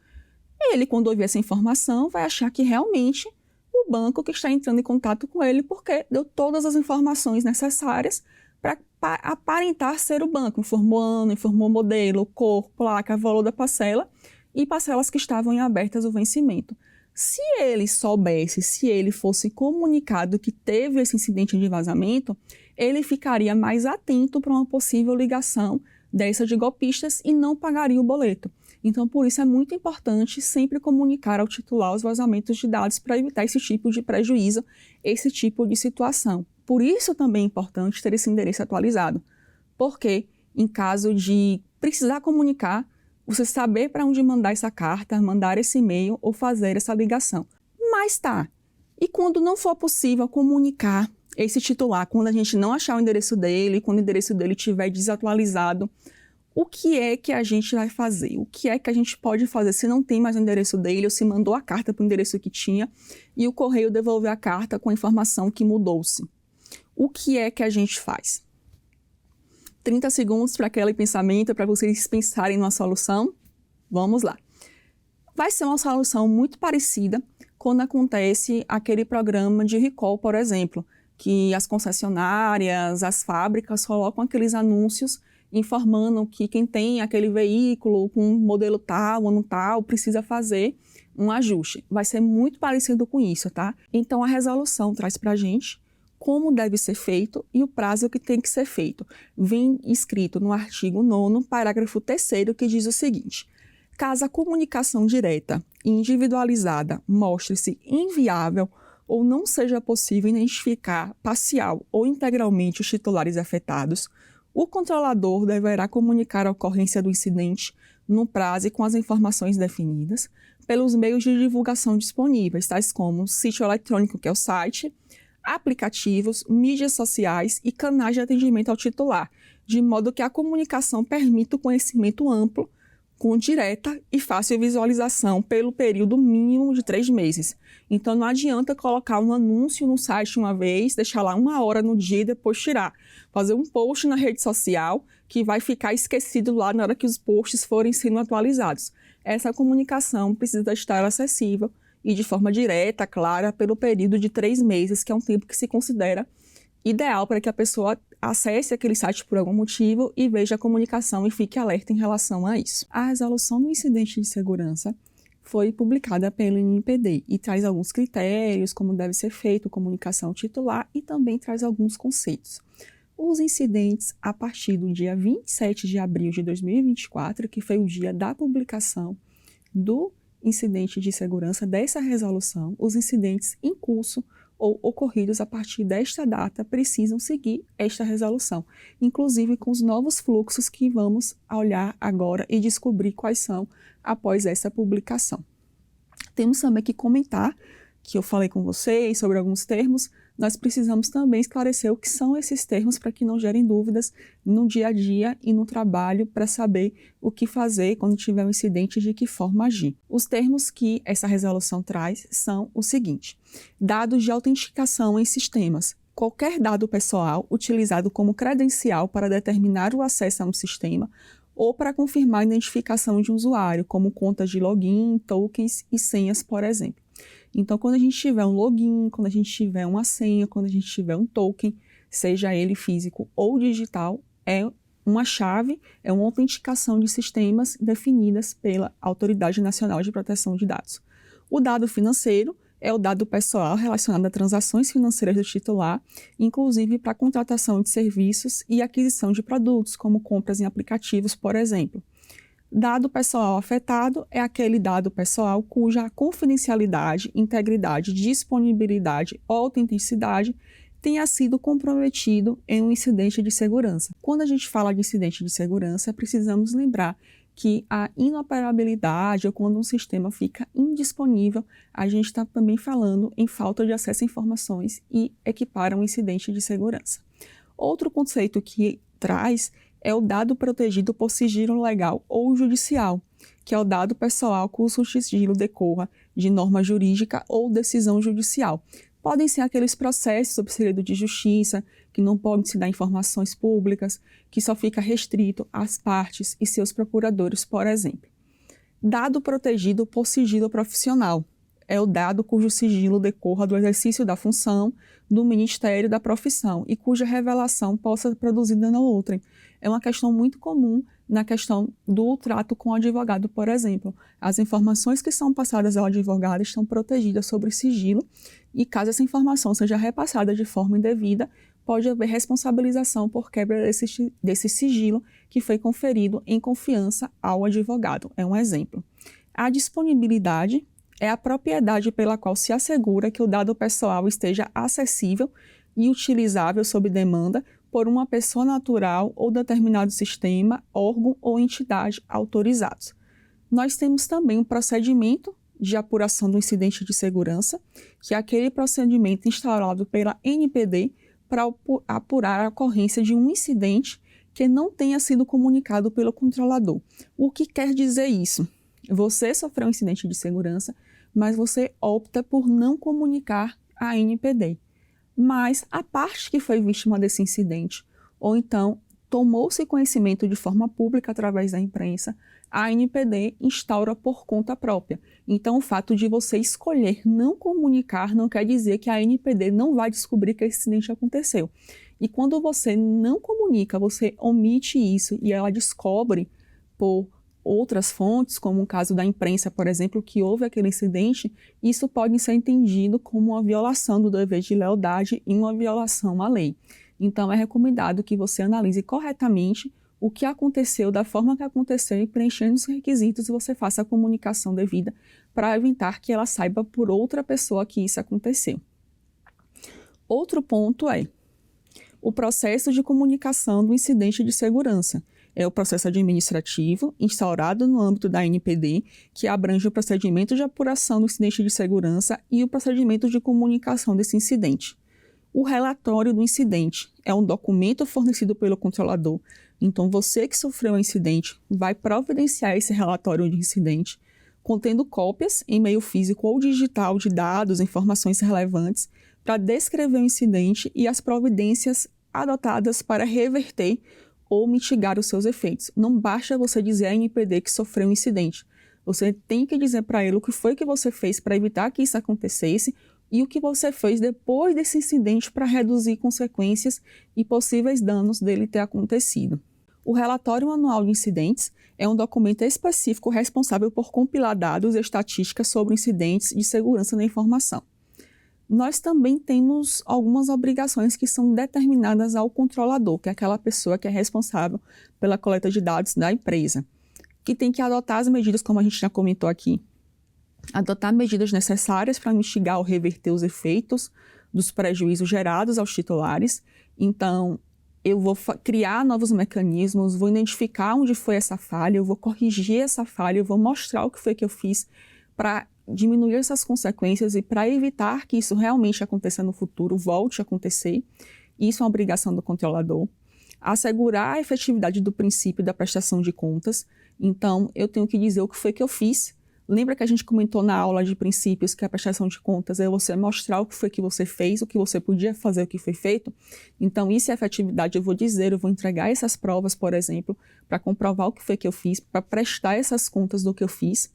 Ele, quando ouvir essa informação, vai achar que realmente o banco que está entrando em contato com ele, porque deu todas as informações necessárias para aparentar ser o banco. Informou ano, informou modelo, cor, placa, valor da parcela e parcelas que estavam em abertas o vencimento. Se ele soubesse, se ele fosse comunicado que teve esse incidente de vazamento, ele ficaria mais atento para uma possível ligação dessa de golpistas e não pagaria o boleto. Então, por isso é muito importante sempre comunicar ao titular os vazamentos de dados para evitar esse tipo de prejuízo, esse tipo de situação. Por isso também é importante ter esse endereço atualizado, porque em caso de precisar comunicar, você saber para onde mandar essa carta, mandar esse e-mail ou fazer essa ligação. Mas tá, e quando não for possível comunicar esse titular, quando a gente não achar o endereço dele, quando o endereço dele estiver desatualizado, o que é que a gente vai fazer? O que é que a gente pode fazer se não tem mais o endereço dele ou se mandou a carta para o endereço que tinha e o correio devolveu a carta com a informação que mudou-se? O que é que a gente faz? 30 segundos para aquele pensamento, para vocês pensarem numa solução. Vamos lá. Vai ser uma solução muito parecida quando acontece aquele programa de recall, por exemplo, que as concessionárias, as fábricas colocam aqueles anúncios informando que quem tem aquele veículo com modelo tal, ano tal, precisa fazer um ajuste. Vai ser muito parecido com isso, tá? Então, a resolução traz para a gente como deve ser feito e o prazo que tem que ser feito. Vem escrito no artigo 9º, parágrafo 3º, que diz o seguinte: caso a comunicação direta e individualizada mostre-se inviável ou não seja possível identificar parcial ou integralmente os titulares afetados, o controlador deverá comunicar a ocorrência do incidente no prazo e com as informações definidas pelos meios de divulgação disponíveis, tais como sítio eletrônico, que é o site, aplicativos, mídias sociais e canais de atendimento ao titular, de modo que a comunicação permita o conhecimento amplo, com direta e fácil visualização pelo período mínimo de 3 meses. Então, não adianta colocar um anúncio no site uma vez, deixar lá 1 hora no dia e depois tirar. Fazer um post na rede social que vai ficar esquecido lá na hora que os posts forem sendo atualizados. Essa comunicação precisa estar acessível e de forma direta, clara, pelo período de 3 meses, que é um tempo que se considera ideal para que a pessoa acesse aquele site por algum motivo e veja a comunicação e fique alerta em relação a isso. A resolução do incidente de segurança foi publicada pelo NPD e traz alguns critérios, como deve ser feito, comunicação titular, e também traz alguns conceitos. os incidentes a partir do dia 27 de abril de 2024, que foi o dia da publicação do incidente de segurança dessa resolução, os incidentes em curso ou ocorridos a partir desta data precisam seguir esta resolução, inclusive com os novos fluxos que vamos olhar agora e descobrir quais são após essa publicação. Temos também que comentar que eu falei com vocês sobre alguns termos, nós precisamos também esclarecer o que são esses termos para que não gerem dúvidas no dia a dia e no trabalho para saber o que fazer quando tiver um incidente e de que forma agir. Os termos que essa resolução traz são o seguinte: dados de autenticação em sistemas. Qualquer dado pessoal utilizado como credencial para determinar o acesso a um sistema ou para confirmar a identificação de um usuário, como contas de login, tokens e senhas, por exemplo. Então, quando a gente tiver um login, quando a gente tiver uma senha, quando a gente tiver um token, seja ele físico ou digital, é uma chave, é uma autenticação de sistemas definidas pela Autoridade Nacional de Proteção de Dados. O dado financeiro é o dado pessoal relacionado a transações financeiras do titular, inclusive para contratação de serviços e aquisição de produtos, como compras em aplicativos, por exemplo. Dado pessoal afetado é aquele dado pessoal cuja confidencialidade, integridade, disponibilidade ou autenticidade tenha sido comprometido em um incidente de segurança. Quando a gente fala de incidente de segurança, precisamos lembrar que a inoperabilidade ou quando um sistema fica indisponível, a gente está também falando em falta de acesso a informações e equipara um incidente de segurança. Outro conceito que traz é o dado protegido por sigilo legal ou judicial, que é o dado pessoal cujo sigilo decorra de norma jurídica ou decisão judicial. Podem ser aqueles processos sob segredo de justiça, que não podem se dar informações públicas, que só fica restrito às partes e seus procuradores, por exemplo. Dado protegido por sigilo profissional é o dado cujo sigilo decorra do exercício da função do Ministério da Profissão e cuja revelação possa ser produzida na outrem. É uma questão muito comum na questão do trato com o advogado, por exemplo. As informações que são passadas ao advogado estão protegidas sobre sigilo e caso essa informação seja repassada de forma indevida, pode haver responsabilização por quebra desse sigilo que foi conferido em confiança ao advogado. É um exemplo. A disponibilidade é a propriedade pela qual se assegura que o dado pessoal esteja acessível e utilizável sob demanda por uma pessoa natural ou determinado sistema, órgão ou entidade autorizados. Nós temos também um procedimento de apuração do incidente de segurança, que é aquele procedimento instaurado pela NPD para apurar a ocorrência de um incidente que não tenha sido comunicado pelo controlador. O que quer dizer isso? Você sofreu um incidente de segurança, mas você opta por não comunicar à NPD. Mas a parte que foi vítima desse incidente, ou então tomou-se conhecimento de forma pública através da imprensa, a NPD instaura por conta própria. Então, o fato de você escolher não comunicar não quer dizer que a NPD não vai descobrir que esse incidente aconteceu. E quando você não comunica, você omite isso e ela descobre por outras fontes, como o caso da imprensa, por exemplo, que houve aquele incidente, isso pode ser entendido como uma violação do dever de lealdade e uma violação à lei. Então, é recomendado que você analise corretamente o que aconteceu, da forma que aconteceu e preenchendo os requisitos, você faça a comunicação devida para evitar que ela saiba por outra pessoa que isso aconteceu. Outro ponto é o processo de comunicação do incidente de segurança. É o processo administrativo instaurado no âmbito da NPD, que abrange o procedimento de apuração do incidente de segurança e o procedimento de comunicação desse incidente. O relatório do incidente é um documento fornecido pelo controlador. Então, você que sofreu um incidente vai providenciar esse relatório de incidente, contendo cópias em meio físico ou digital de dados, informações relevantes, para descrever o incidente e as providências adotadas para reverter ou mitigar os seus efeitos. Não basta você dizer à NPD que sofreu um incidente. Você tem que dizer para ele o que foi que você fez para evitar que isso acontecesse e o que você fez depois desse incidente para reduzir consequências e possíveis danos dele ter acontecido. O relatório anual de incidentes é um documento específico responsável por compilar dados e estatísticas sobre incidentes de segurança da informação. Nós também temos algumas obrigações que são determinadas ao controlador, que é aquela pessoa que é responsável pela coleta de dados da empresa, que tem que adotar as medidas, como a gente já comentou aqui, adotar medidas necessárias para mitigar ou reverter os efeitos dos prejuízos gerados aos titulares. Então, eu vou criar novos mecanismos, vou identificar onde foi essa falha, eu vou corrigir essa falha, eu vou mostrar o que foi que eu fiz para diminuir essas consequências e para evitar que isso realmente aconteça no futuro, volte a acontecer. Isso é uma obrigação do controlador. Assegurar a efetividade do princípio da prestação de contas. Então, eu tenho que dizer o que foi que eu fiz. Lembra que a gente comentou na aula de princípios que a prestação de contas é você mostrar o que foi que você fez, o que você podia fazer, o que foi feito? Então, isso é efetividade, eu vou dizer, eu vou entregar essas provas, por exemplo, para comprovar o que foi que eu fiz, para prestar essas contas do que eu fiz.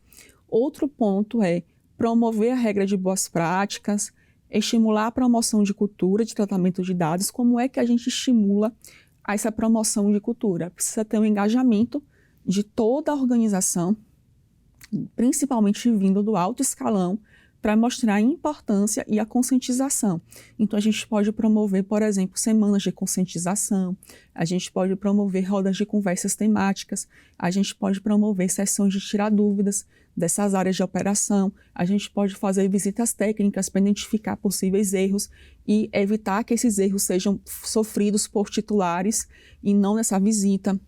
Outro ponto é promover a regra de boas práticas, estimular a promoção de cultura de tratamento de dados. Como é que a gente estimula essa promoção de cultura? Precisa ter um engajamento de toda a organização, principalmente vindo do alto escalão, para mostrar a importância e a conscientização. Então, a gente pode promover, por exemplo, semanas de conscientização, a gente pode promover rodas de conversas temáticas, a gente pode promover sessões de tirar dúvidas dessas áreas de operação, a gente pode fazer visitas técnicas para identificar possíveis erros e evitar que esses erros sejam sofridos por titulares e não nessa visita.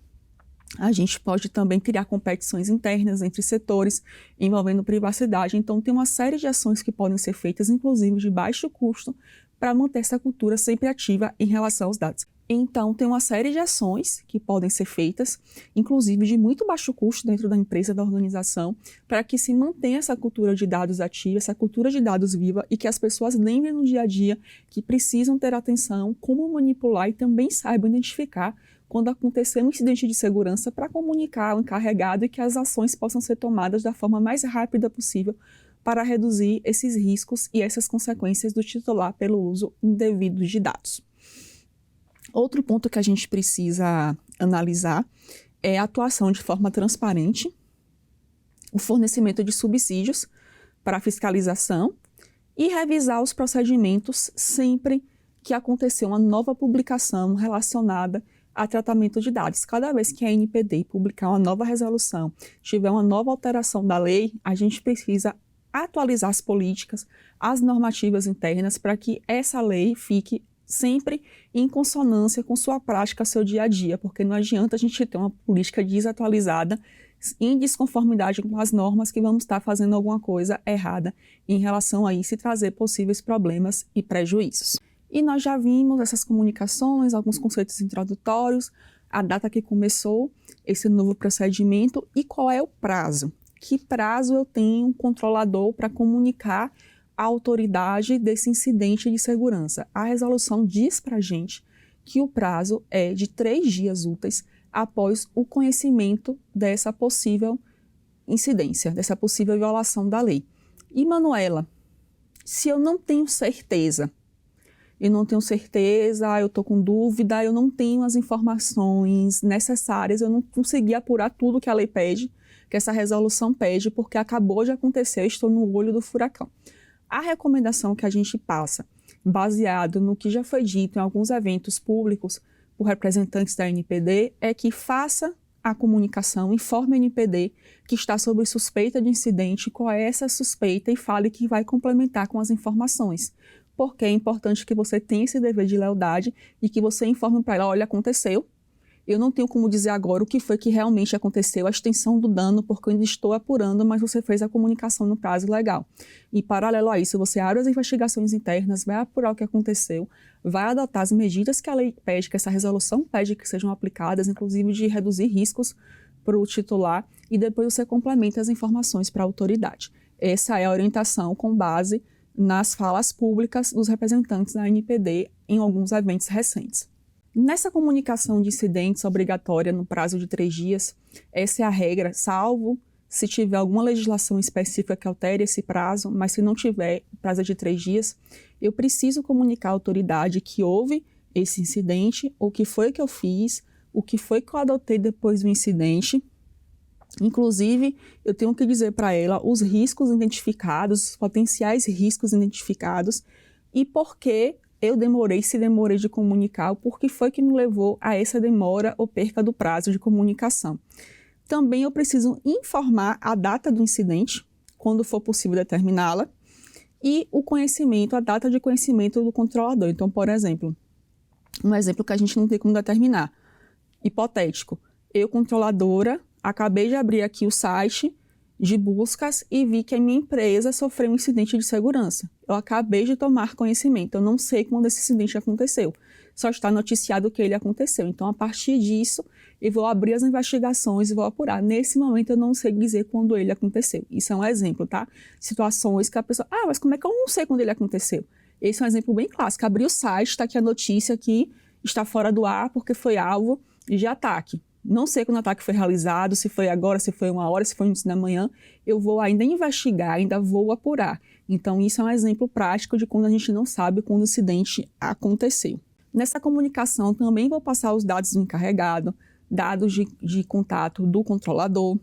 A gente pode também criar competições internas entre setores envolvendo privacidade. Então, tem uma série de ações que podem ser feitas, inclusive de baixo custo, para manter essa cultura sempre ativa em relação aos dados. Então, tem uma série de ações que podem ser feitas, inclusive de muito baixo custo dentro da empresa, da organização, para que se mantenha essa cultura de dados ativa, essa cultura de dados viva e que as pessoas lembrem no dia a dia que precisam ter atenção, como manipular e também saibam identificar quando acontecer um incidente de segurança para comunicar ao encarregado e que as ações possam ser tomadas da forma mais rápida possível para reduzir esses riscos e essas consequências do titular pelo uso indevido de dados. Outro ponto que a gente precisa analisar é a atuação de forma transparente, o fornecimento de subsídios para a fiscalização e revisar os procedimentos sempre que acontecer uma nova publicação relacionada a tratamento de dados. Cada vez que a NPD publicar uma nova resolução, tiver uma nova alteração da lei, a gente precisa atualizar as políticas, as normativas internas, para que essa lei fique sempre em consonância com sua prática, seu dia a dia, porque não adianta a gente ter uma política desatualizada, em desconformidade com as normas, que vamos estar fazendo alguma coisa errada em relação a isso e trazer possíveis problemas e prejuízos. E nós já vimos essas comunicações, alguns conceitos introdutórios, a data que começou esse novo procedimento e qual é o prazo. Que prazo eu tenho um controlador para comunicar à autoridade desse incidente de segurança? A resolução diz para a gente que o prazo é de 3 dias úteis após o conhecimento dessa possível incidência, dessa possível violação da lei. E, Manuela, se eu não tenho certeza, eu estou com dúvida, eu não tenho as informações necessárias, eu não consegui apurar tudo que a lei pede, que essa resolução pede, porque acabou de acontecer, eu estou no olho do furacão. A recomendação que a gente passa, baseado no que já foi dito em alguns eventos públicos por representantes da NPD, é que faça a comunicação, informe a NPD que está sob suspeita de incidente, qual é essa suspeita e fale que vai complementar com as informações. Porque é importante que você tenha esse dever de lealdade e que você informe para ela, olha, aconteceu, eu não tenho como dizer agora o que foi que realmente aconteceu, a extensão do dano, porque eu ainda estou apurando, mas você fez a comunicação no prazo legal. E, paralelo a isso, você abre as investigações internas, vai apurar o que aconteceu, vai adotar as medidas que a lei pede, que essa resolução pede que sejam aplicadas, inclusive de reduzir riscos para o titular, e depois você complementa as informações para a autoridade. Essa é a orientação com base nas falas públicas dos representantes da NPD em alguns eventos recentes. Nessa comunicação de incidentes obrigatória no prazo de 3 dias, essa é a regra, salvo se tiver alguma legislação específica que altere esse prazo, mas se não tiver prazo de 3 dias, eu preciso comunicar à autoridade que houve esse incidente, o que foi que eu fiz, o que foi que eu adotei depois do incidente. Inclusive, eu tenho que dizer para ela os riscos identificados, os potenciais riscos identificados, e por que eu se demorei de comunicar, por que foi que me levou a essa demora ou perca do prazo de comunicação. Também eu preciso informar a data do incidente, quando for possível determiná-la, e o conhecimento, a data de conhecimento do controlador. Então, por exemplo, um exemplo que a gente não tem como determinar, hipotético, eu, controladora, acabei de abrir aqui o site de buscas e vi que a minha empresa sofreu um incidente de segurança. Eu acabei de tomar conhecimento, eu não sei quando esse incidente aconteceu, só está noticiado que ele aconteceu. Então, a partir disso, eu vou abrir as investigações e vou apurar. Nesse momento, eu não sei dizer quando ele aconteceu. Isso é um exemplo, tá? Situações que a pessoa, mas como é que eu não sei quando ele aconteceu? Esse é um exemplo bem clássico. Abri o site, está aqui a notícia que está fora do ar porque foi alvo de ataque. Não sei quando o ataque foi realizado, se foi agora, se foi 1 hora, se foi no início da manhã. Eu vou ainda investigar, ainda vou apurar. Então, isso é um exemplo prático de quando a gente não sabe quando o incidente aconteceu. Nessa comunicação, também vou passar os dados do encarregado, dados de contato do controlador,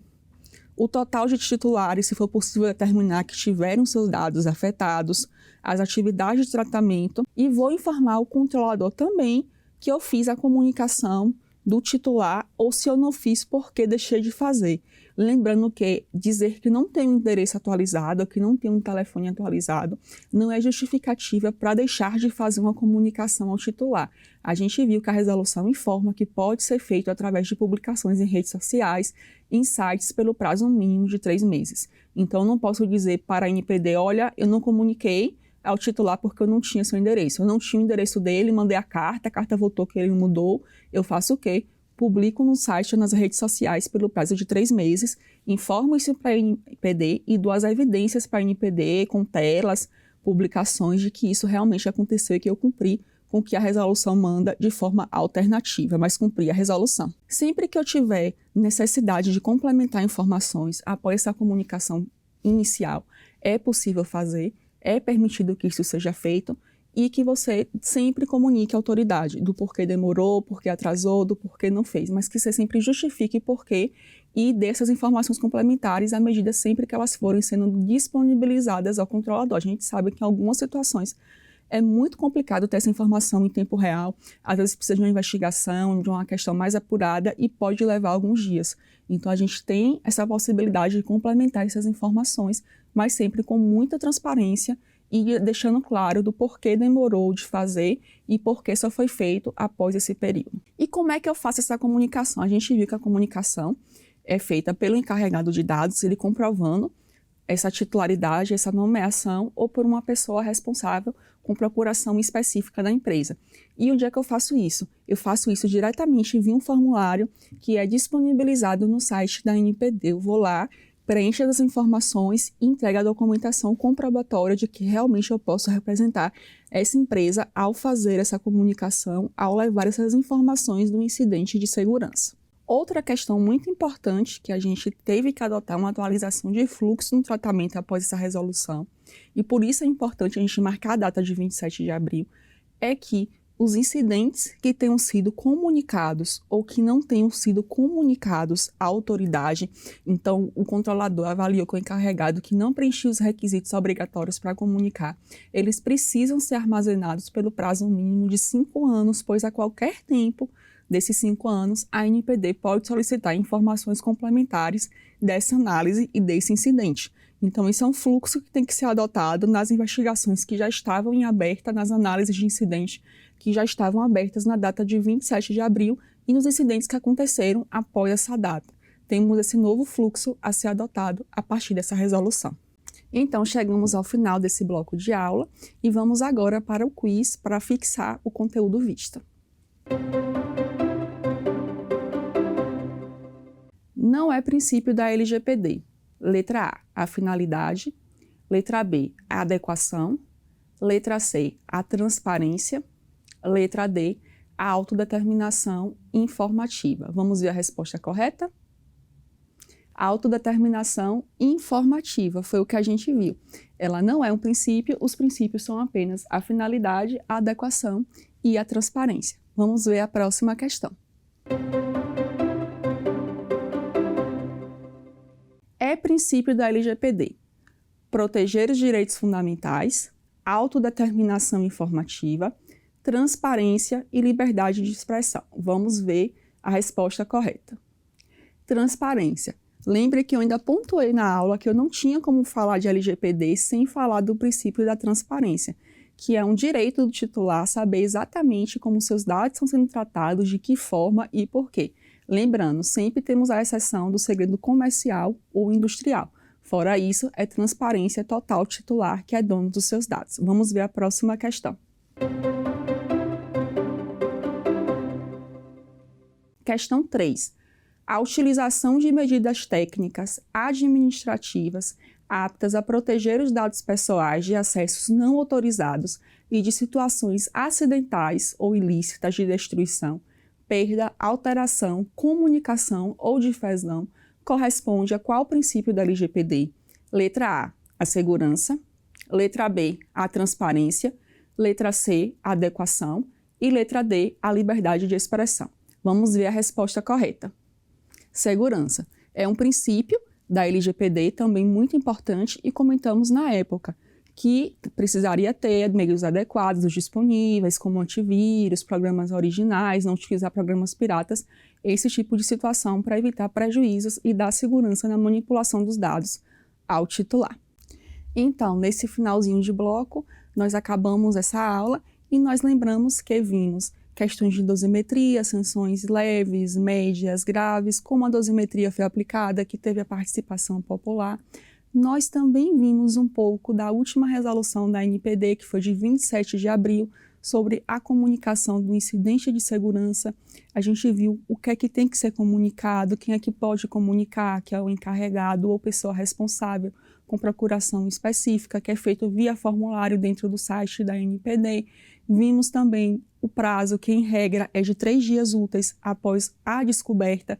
o total de titulares, se for possível determinar que tiveram seus dados afetados, as atividades de tratamento, e vou informar o controlador também que eu fiz a comunicação do titular ou se eu não fiz porque deixei de fazer. Lembrando que dizer que não tem um endereço atualizado, que não tem um telefone atualizado, não é justificativa para deixar de fazer uma comunicação ao titular. A gente viu que a resolução informa que pode ser feito através de publicações em redes sociais, em sites pelo prazo mínimo de 3 meses. Então, não posso dizer para a NPD, olha, eu não comuniquei ao titular porque eu não tinha seu endereço. Eu não tinha o endereço dele, mandei a carta voltou que ele mudou. Eu faço o quê? Publico no site ou nas redes sociais pelo prazo de 3 meses, informo isso para a NPD e dou as evidências para a NPD com telas, publicações de que isso realmente aconteceu e que eu cumpri com o que a resolução manda de forma alternativa, mas cumpri a resolução. Sempre que eu tiver necessidade de complementar informações após essa comunicação inicial, é possível fazer, é permitido que isso seja feito e que você sempre comunique a autoridade do porquê demorou, porquê atrasou, do porquê não fez, mas que você sempre justifique porquê e dê essas informações complementares à medida sempre que elas forem sendo disponibilizadas ao controlador. A gente sabe que em algumas situações é muito complicado ter essa informação em tempo real, às vezes precisa de uma investigação, de uma questão mais apurada e pode levar alguns dias. Então a gente tem essa possibilidade de complementar essas informações, mas sempre com muita transparência e deixando claro do porquê demorou de fazer e porquê só foi feito após esse período. E como é que eu faço essa comunicação? A gente viu que a comunicação é feita pelo encarregado de dados, ele comprovando essa titularidade, essa nomeação, ou por uma pessoa responsável com procuração específica da empresa. E onde é que eu faço isso? Eu faço isso diretamente via um formulário que é disponibilizado no site da NPD. Eu vou lá, preencho as informações e entrego a documentação comprobatória de que realmente eu posso representar essa empresa ao fazer essa comunicação, ao levar essas informações do incidente de segurança. Outra questão muito importante que a gente teve que adotar uma atualização de fluxo no tratamento após essa resolução, e por isso é importante a gente marcar a data de 27 de abril, é que os incidentes que tenham sido comunicados ou que não tenham sido comunicados à autoridade, então o controlador avaliou com o encarregado que não preenchia os requisitos obrigatórios para comunicar, eles precisam ser armazenados pelo prazo mínimo de 5 anos, pois a qualquer tempo desses 5 anos, a NPD pode solicitar informações complementares dessa análise e desse incidente. Então, isso é um fluxo que tem que ser adotado nas investigações que já estavam em aberta, nas análises de incidente que já estavam abertas na data de 27 de abril e nos incidentes que aconteceram após essa data. Temos esse novo fluxo a ser adotado a partir dessa resolução. Então, chegamos ao final desse bloco de aula e vamos agora para o quiz para fixar o conteúdo visto. Não é princípio da LGPD. Letra A, a finalidade. Letra B, a adequação. Letra C, a transparência. Letra D, a autodeterminação informativa. Vamos ver a resposta correta? A autodeterminação informativa foi o que a gente viu. Ela não é um princípio, os princípios são apenas a finalidade, a adequação e a transparência. Vamos ver a próxima questão. É princípio da LGPD proteger os direitos fundamentais, autodeterminação informativa, transparência e liberdade de expressão. Vamos ver a resposta correta. Transparência. Lembre que eu ainda pontuei na aula que eu não tinha como falar de LGPD sem falar do princípio da transparência, que é um direito do titular saber exatamente como seus dados estão sendo tratados, de que forma e por quê. Lembrando, sempre temos a exceção do segredo comercial ou industrial. Fora isso, é transparência total titular que é dono dos seus dados. Vamos ver a próxima questão. Questão 3. A utilização de medidas técnicas administrativas aptas a proteger os dados pessoais de acessos não autorizados e de situações acidentais ou ilícitas de destruição, perda, alteração, comunicação ou difusão corresponde a qual princípio da LGPD? Letra A, a segurança. Letra B, a transparência. Letra C, a adequação. E letra D, a liberdade de expressão. Vamos ver a resposta correta. Segurança. É um princípio da LGPD também muito importante e comentamos na época que precisaria ter meios adequados disponíveis, como antivírus, programas originais, não utilizar programas piratas, esse tipo de situação para evitar prejuízos e dar segurança na manipulação dos dados ao titular. Então, nesse finalzinho de bloco, nós acabamos essa aula e nós lembramos que vimos questões de dosimetria, sanções leves, médias, graves, como a dosimetria foi aplicada, que teve a participação popular. Nós também vimos um pouco da última resolução da ANPD, que foi de 27 de abril, sobre a comunicação do incidente de segurança. A gente viu o que é que tem que ser comunicado, quem é que pode comunicar, que é o encarregado ou pessoa responsável com procuração específica, que é feito via formulário dentro do site da ANPD. Vimos também o prazo, que em regra é de 3 dias úteis após a descoberta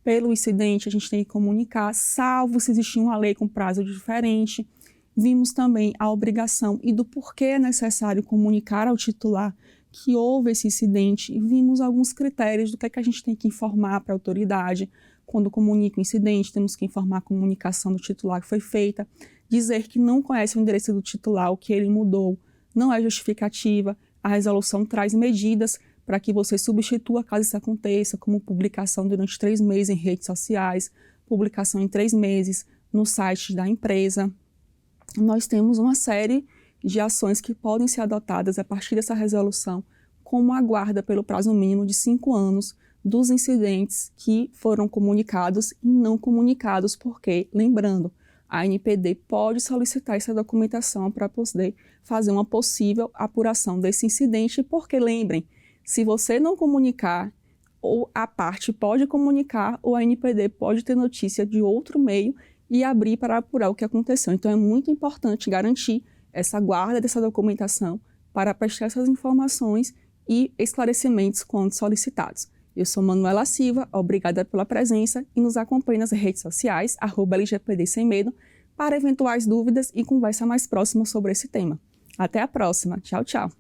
pelo incidente, a gente tem que comunicar, salvo se existir uma lei com prazo diferente. Vimos também a obrigação e do porquê é necessário comunicar ao titular que houve esse incidente. Vimos alguns critérios do que é que a gente tem que informar para a autoridade. Quando comunica o incidente, temos que informar a comunicação do titular que foi feita. Dizer que não conhece o endereço do titular, o que ele mudou, não é justificativa. A resolução traz medidas para que você substitua caso isso aconteça, como publicação durante 3 meses em redes sociais, publicação em 3 meses no site da empresa. Nós temos uma série de ações que podem ser adotadas a partir dessa resolução, como a guarda pelo prazo mínimo de 5 anos dos incidentes que foram comunicados e não comunicados, porque, lembrando, a ANPD pode solicitar essa documentação para poder fazer uma possível apuração desse incidente, porque, lembrem, se você não comunicar, ou a parte pode comunicar, ou a ANPD pode ter notícia de outro meio e abrir para apurar o que aconteceu. Então, é muito importante garantir essa guarda dessa documentação para prestar essas informações e esclarecimentos quando solicitados. Eu sou Manuela Silva, obrigada pela presença e nos acompanhe nas redes sociais, @LGPD Sem Medo, para eventuais dúvidas e conversa mais próxima sobre esse tema. Até a próxima. Tchau, tchau.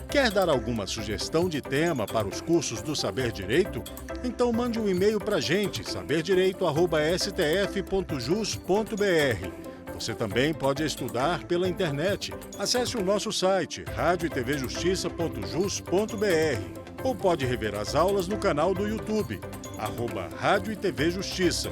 Quer dar alguma sugestão de tema para os cursos do Saber Direito? Então mande um e-mail para a gente, saberdireito@stf.jus.br. Você também pode estudar pela internet. Acesse o nosso site, radioetvjustiça.jus.br, ou pode rever as aulas no canal do YouTube, @Rádio e TV Justiça.